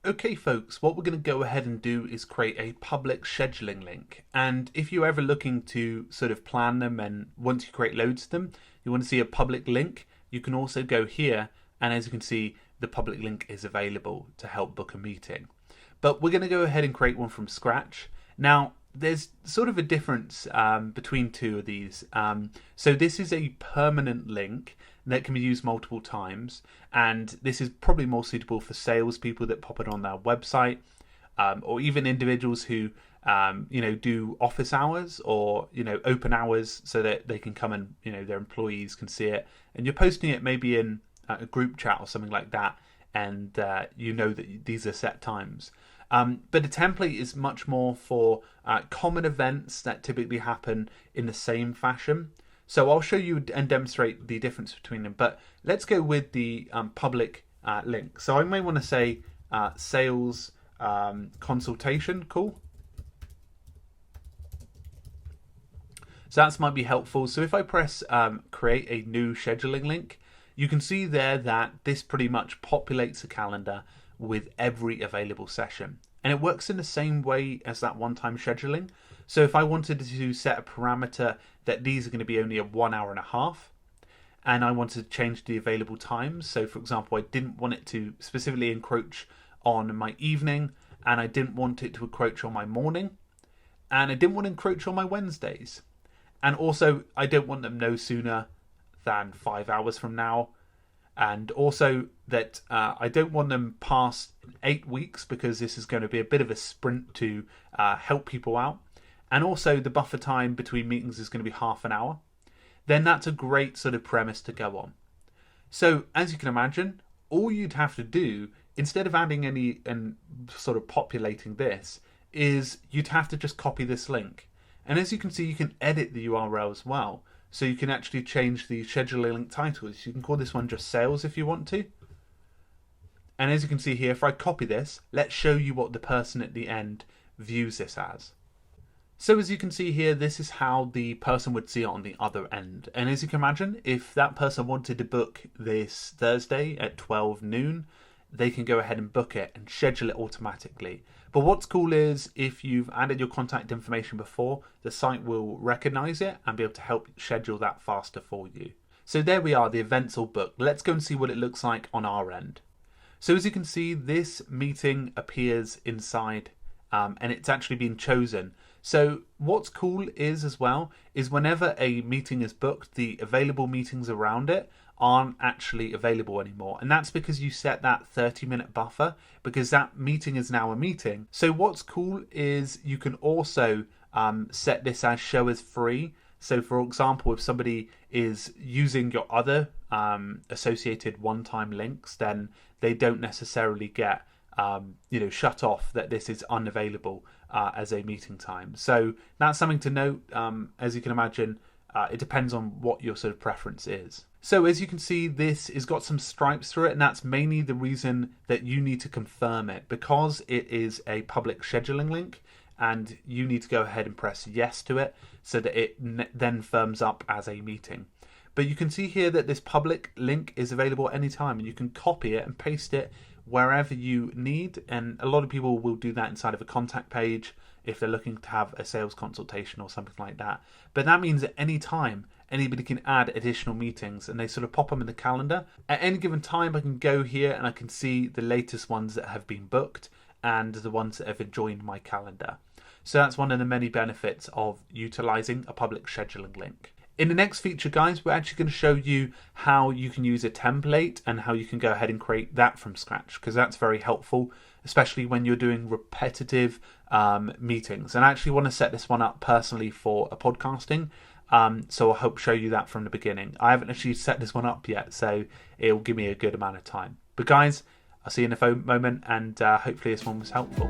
Okay folks, what we're going to go ahead and do is create a public scheduling link. And if you're ever looking to sort of plan them, and once you create loads of them, you want to see a public link, you can also go here, and as you can see, the public link is available to help book a meeting. But we're going to go ahead and create one from scratch. Now, there's sort of a difference between two of these. So this is a permanent link that can be used multiple times, and this is probably more suitable for salespeople that pop it on their website, or even individuals who do office hours or open hours, so that they can come and their employees can see it, and you're posting it maybe in a group chat or something like that, and that these are set times. But a template is much more for common events that typically happen in the same fashion. So I'll show you and demonstrate the difference between them. But let's go with the public link. So I may want to say sales consultation call. So that might be helpful. So if I press create a new scheduling link, you can see there that this pretty much populates a calendar with every available session. And it works in the same way as that one-time scheduling. So if I wanted to set a parameter that these are going to be only a 1 hour and a half, and I wanted to change the available times. So for example, I didn't want it to specifically encroach on my evening, and I didn't want it to encroach on my morning, and I didn't want to encroach on my Wednesdays. And also, I don't want them no sooner than 5 hours from now. And also that I don't want them past 8 weeks, because this is going to be a bit of a sprint to help people out. And also the buffer time between meetings is going to be half an hour. Then that's a great sort of premise to go on. So as you can imagine, all you'd have to do, instead of adding any and sort of populating this, is you'd have to just copy this link. And as you can see, you can edit the URL as well. So you can actually change the scheduling link titles. You can call this one just sales if you want to. And as you can see here, if I copy this, let's show you what the person at the end views this as. So as you can see here, this is how the person would see it on the other end. And as you can imagine, if that person wanted to book this Thursday at 12 noon, they can go ahead and book it and schedule it automatically. But what's cool is if you've added your contact information before, the site will recognize it and be able to help schedule that faster for you. So there we are, the event's all booked. Let's go and see what it looks like on our end. So as you can see, this meeting appears inside and it's actually been chosen. So what's cool is as well, is whenever a meeting is booked, the available meetings around it aren't actually available anymore. And that's because you set that 30-minute buffer, because that meeting is now a meeting. So what's cool is you can also set this as show as free. So for example, if somebody is using your other associated one-time links, then they don't necessarily get shut off that this is unavailable as a meeting time. So that's something to note. As you can imagine, it depends on what your sort of preference is. So as you can see, this has got some stripes through it, and that's mainly the reason that you need to confirm it, because it is a public scheduling link, and you need to go ahead and press yes to it so that it then firms up as a meeting. But you can see here that this public link is available anytime, and you can copy it and paste it wherever you need. And a lot of people will do that inside of a contact page if they're looking to have a sales consultation or something like that. But that means at any time, anybody can add additional meetings, and they sort of pop them in the calendar. At any given time, I can go here and I can see the latest ones that have been booked and the ones that have joined my calendar. So that's one of the many benefits of utilizing a public scheduling link. In the next feature, guys, we're actually going to show you how you can use a template and how you can go ahead and create that from scratch, because that's very helpful, especially when you're doing repetitive meetings. And I actually want to set this one up personally for a podcasting. So I hope show you that from the beginning. I haven't actually set this one up yet, so it'll give me a good amount of time. But guys, I'll see you in a moment, and hopefully this one was helpful.